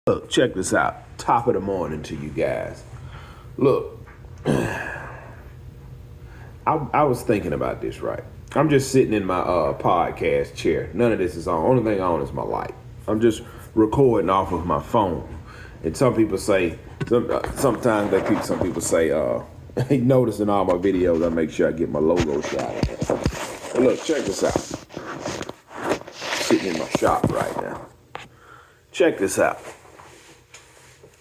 Look, check this out. Top of the morning to you guys. Look, I was thinking about this, right? I'm just sitting in my podcast chair. None of this is on. Only thing on is my light. I'm just recording off of my phone. And some people say, sometimes some people say, they notice in all my videos, I make sure I get my logo shot. But look, check this out. Sitting in my shop right now. Check this out.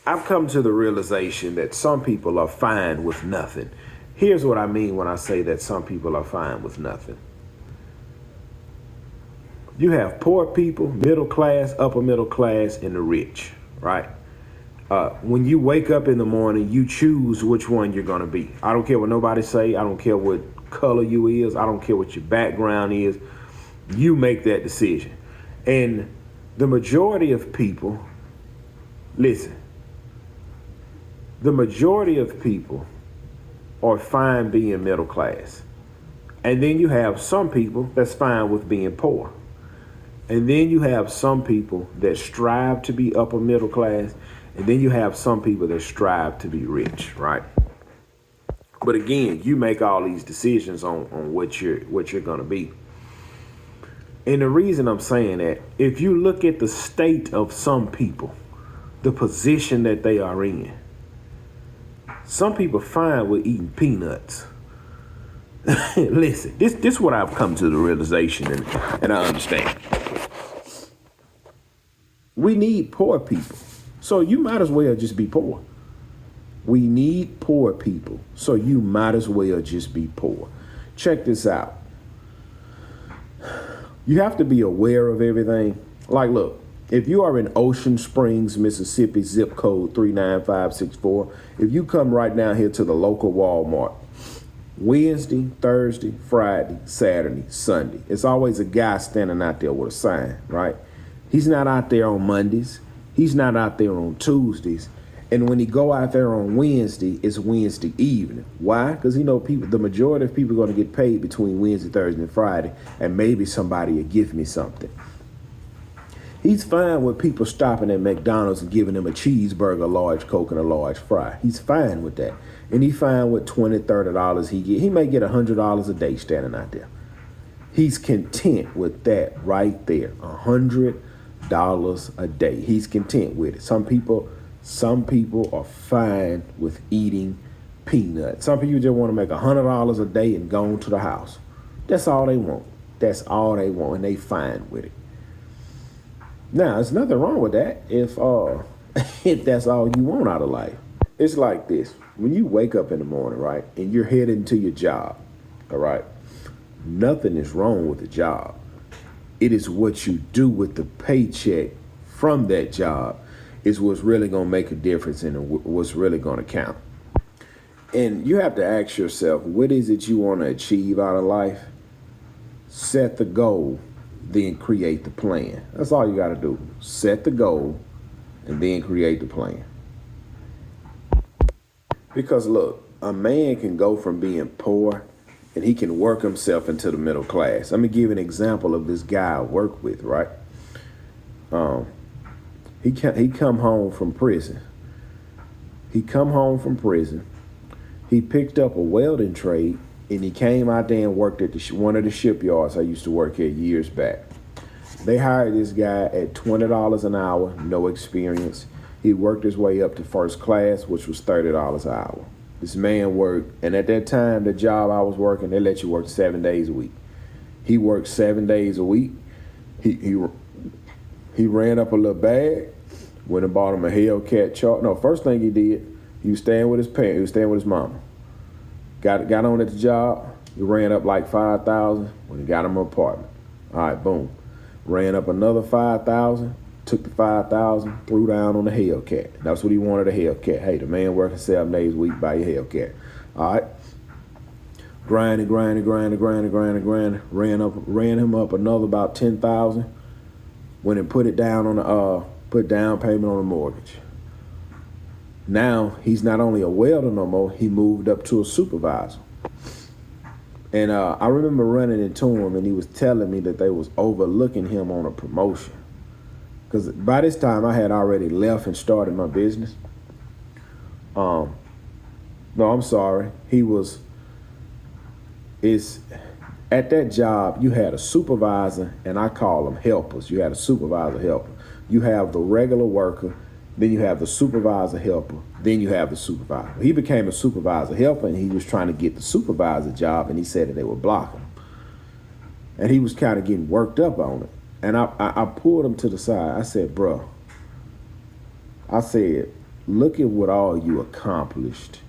I've come to the realization that some people are fine with nothing. Here's what I mean when I say that some people are fine with nothing. You have poor people, middle class, upper middle class, and the rich, right? When you wake up in the morning, you choose which one you're going to be. I don't care what nobody say. I don't care what color you is. I don't care what your background is. You make that decision. And the majority of people, listen, the majority of people are fine being middle class. And then you have some people that's fine with being poor. And then you have some people that strive to be upper middle class. And then you have some people that strive to be rich, right? But again, you make all these decisions on what you're going to be. And the reason I'm saying that, if you look at the state of some people, the position that they are in, some people fine with eating peanuts. Listen, this is what I've come to the realization, and I understand. We need poor people, so you might as well just be poor. We need poor people, so you might as well just be poor. Check this out. You have to be aware of everything. Like, look, if you are in Ocean Springs, Mississippi, zip code 39564, if you come right down here to the local Walmart, Wednesday, Thursday, Friday, Saturday, Sunday, it's always a guy standing out there with a sign, right? He's not out there on Mondays. He's not out there on Tuesdays. And when he go out there on Wednesday, it's Wednesday evening. Why? Because, the majority of people are going to get paid between Wednesday, Thursday, and Friday, and maybe somebody will give me something. He's fine with people stopping at McDonald's and giving him a cheeseburger, a large Coke, and a large fry. He's fine with that. And he's fine with $20, $30 he get. He may get $100 a day standing out there. He's content with that right there, $100 a day. He's content with it. Some people are fine with eating peanuts. Some people just want to make $100 a day and go on to the house. That's all they want. That's all they want, and they fine with it. Now, there's nothing wrong with that if if that's all you want out of life. It's like this. When you wake up in the morning, right, and you're heading to your job, all right, nothing is wrong with the job. It is what you do with the paycheck from that job is what's really going to make a difference and what's really going to count. And you have to ask yourself, what is it you want to achieve out of life? Set the goal, then create the plan. That's all you got to do. Set the goal and then create the plan. Because look, a man can go from being poor and he can work himself into the middle class. Let me give an example of this guy I work with, right? He come home from prison. He picked up a welding trade, and he came out there and worked at one of the shipyards I used to work at years back. They hired this guy at $20 an hour, no experience. He worked his way up to first class, which was $30 an hour. This man worked, and at that time, the job I was working, they let you work 7 days a week. He worked 7 days a week. He ran up a little bag, went and bought him a Hellcat chart. No, first thing he did, he was staying with his parents. He was staying with his mama. Got on at the job. He ran up like $5,000 when he got him an apartment. All right, boom. Ran up another $5,000. Took the $5,000, threw down on the Hellcat. That's what he wanted, a Hellcat. Hey, the man working 7 days a week, buy your Hellcat. All right. Grinding. Ran him up another about $10,000. Went and put down payment on the mortgage. Now he's not only a welder no more, he moved up to a supervisor. And I remember running into him, and he was telling me that they was overlooking him on a promotion. because by this time I had already left and started my business. No, I'm sorry. It's at that job, you had a supervisor, and I call them helpers. You had a supervisor helper. You have the regular worker, then you have the supervisor helper, then you have the supervisor. He became a supervisor helper, and he was trying to get the supervisor job, and he said that they were blocking him. And he was kind of getting worked up on it. And I pulled him to the side. I said, bro, I said, look at what all you accomplished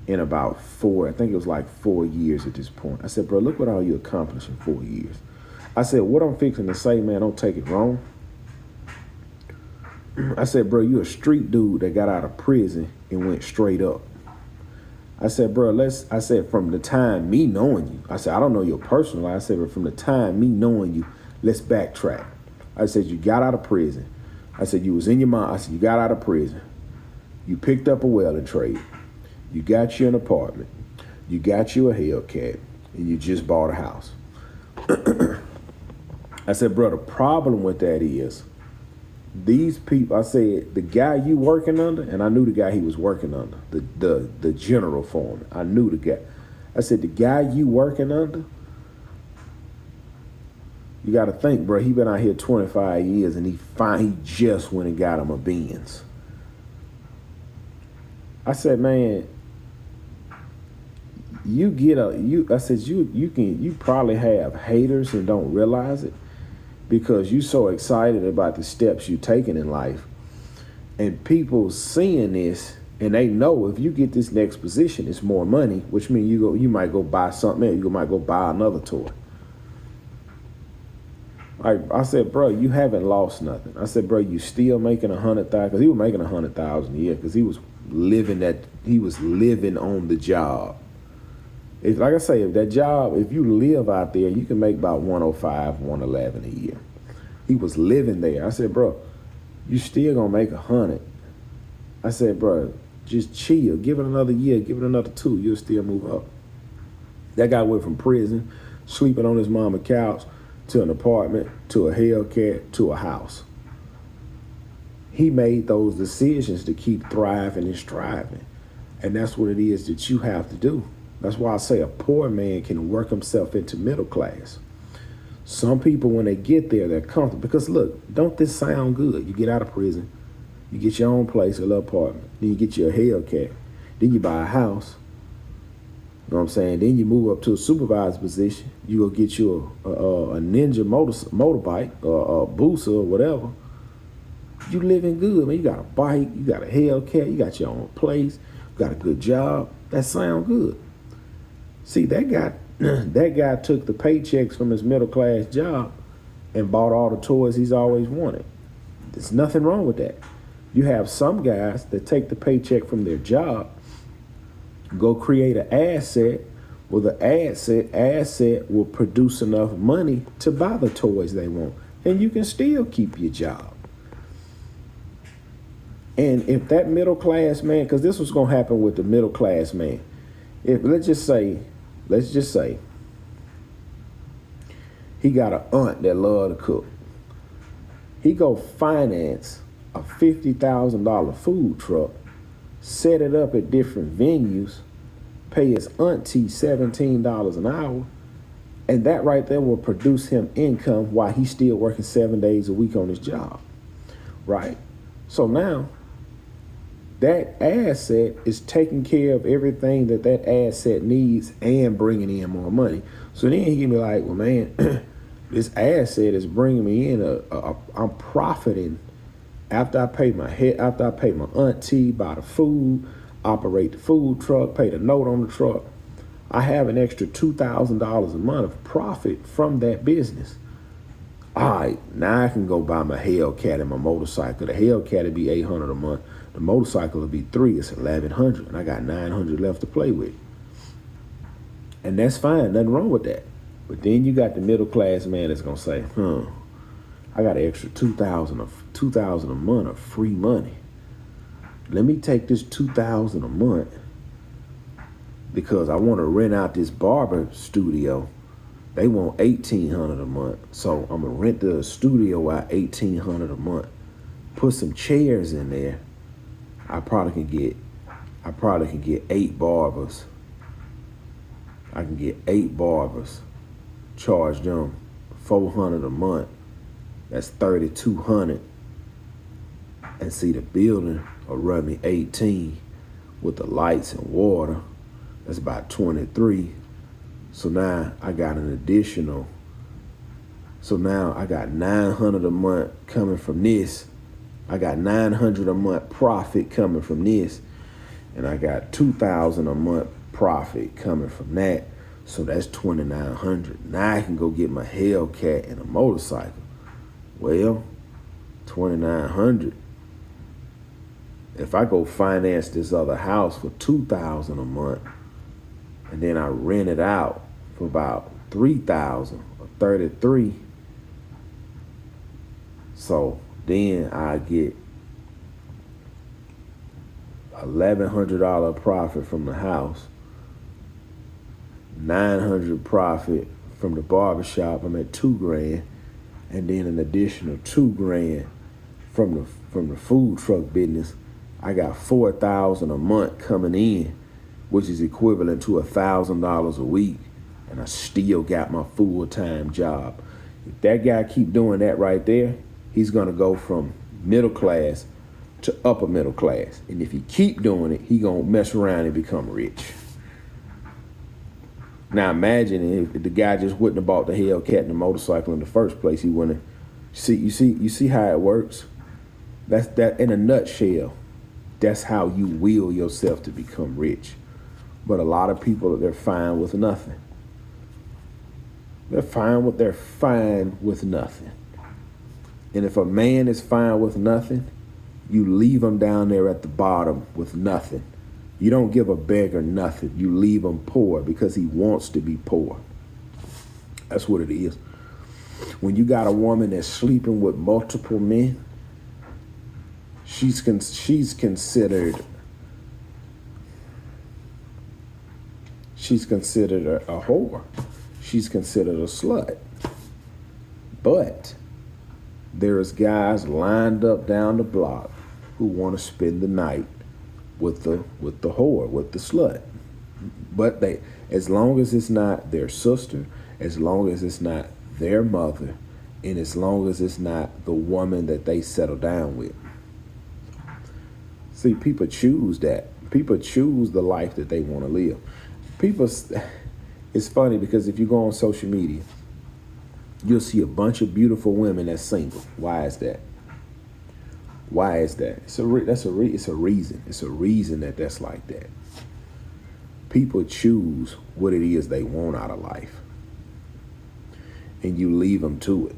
in about I think it was like 4 years at this point. I said, bro, look what all you accomplished in 4 years. I said, what I'm fixing to say, man, don't take it wrong. I said, bro, you a street dude that got out of prison and went straight up. I said, bro, I said, from the time me knowing you, I said, I don't know your personal life. I said, but from the time me knowing you, let's backtrack. I said, you got out of prison. I said, you was in your mind. I said, you got out of prison. You picked up a welding trade. You got you an apartment. You got you a Hellcat. And you just bought a house. I said, bro, the problem with that is these people, I said, the guy you working under, and I knew the guy he was working under, the general foreman. I knew the guy. I said, the guy you working under, you got to think, bro, he been out here 25 years, and he just went and got him a Benz. I said, man, I said, you probably have haters and don't realize it because you so excited about the steps you're taking in life. And people seeing this, and they know if you get this next position, it's more money, which means you might go buy something else. You might go buy another toy. I said, bro, you haven't lost nothing. I said, bro, you still making 100,000, because he was making 100,000 a year because he was living on the job. It's like I say, if that job, if you live out there, you can make about 105, 111 a year. He was living there. I said, bro, you still gonna make 100. I said, bro, just chill. Give it another year. Give it another 2. You'll still move up. That guy went from prison, sleeping on his mama's couch, to an apartment, to a Hellcat, to a house. He made those decisions to keep thriving and striving. And that's what it is that you have to do. That's why I say a poor man can work himself into middle class. Some people, when they get there, they're comfortable. Because look, don't this sound good? You get out of prison, you get your own place, a little apartment, then you get you a Hellcat, then you buy a house. You know what I'm saying? Then you move up to a supervisor position. You go get you a Ninja motorbike or a Booster or whatever. You living good, man. You got a bike, you got a Hellcat, you got your own place, you got a good job. That sound good. See, that guy took the paychecks from his middle class job and bought all the toys he's always wanted. There's nothing wrong with that. You have some guys that take the paycheck from their job, go create an asset. Well, the asset will produce enough money to buy the toys they want, and you can still keep your job. And if that middle class man, because this was going to happen with the middle class man, if let's just say he got an aunt that love to cook. He go finance a $50,000 food truck, set it up at different venues, pay his auntie $17 an hour, and that right there will produce him income while he's still working 7 days a week on his job, right? So now that asset is taking care of everything that asset needs and bringing in more money. So then he can be like, well, man, this asset is bringing me in I'm profiting after I pay my auntie, buy the food, operate the food truck, pay the note on the truck. I have an extra $2,000 a month of profit from that business. All right, now I can go buy my Hellcat and my motorcycle. The Hellcat would be $800 a month. The motorcycle would be $300. It's $1,100, and I got $900 left to play with. And that's fine, nothing wrong with that. But then you got the middle class man that's gonna say, I got an extra $2,000 a month of free money. Let me take this $2,000 a month because I want to rent out this barber studio They want $1,800 a month. So I'm gonna rent the studio out $1,800 a month. Put some chairs in there. I probably can get 8 barbers. I can get 8 barbers. Charge them $400 a month. That's $3,200. And see, the building will run me 18 with the lights and water. That's about 23. So now I got an additional. So now I got $900 a month coming from this. I got $900 a month profit coming from this, and I got $2,000 a month profit coming from that. So that's $2,900. Now I can go get my Hellcat and a motorcycle. Well, $2,900. If I go finance this other house for $2,000 a month, and then I rent it out for about $3,000 or $33,000, so then I get $1,100 profit from the house, $900 profit from the barbershop. I'm at $2,000, and then an additional $2,000 from the food truck business. I got $4,000 a month coming in, which is equivalent to $1,000 a week, and I still got my full-time job. If that guy keep doing that right there, he's gonna go from middle class to upper middle class. And if he keep doing it, he gonna mess around and become rich. Now imagine if the guy just wouldn't have bought the Hellcat and the motorcycle in the first place. He wouldn't. You see how it works? That's that in a nutshell. That's how you will yourself to become rich. But a lot of people, they're fine with nothing. They're fine with nothing. And if a man is fine with nothing, you leave him down there at the bottom with nothing. You don't give a beggar nothing. You leave him poor because he wants to be poor. That's what it is. When you got a woman that's sleeping with multiple men, she's considered a whore. She's considered a slut. But there's guys lined up down the block who want to spend the night with the whore, with the slut. But as long as it's not their sister, as long as it's not their mother, and as long as it's not the woman that they settle down with. See, people choose that. People choose the life that they want to live. It's funny because if you go on social media, you'll see a bunch of beautiful women that's single. Why is that? Why is that? It's a reason. It's a reason that's like that. People choose what it is they want out of life, and you leave them to it.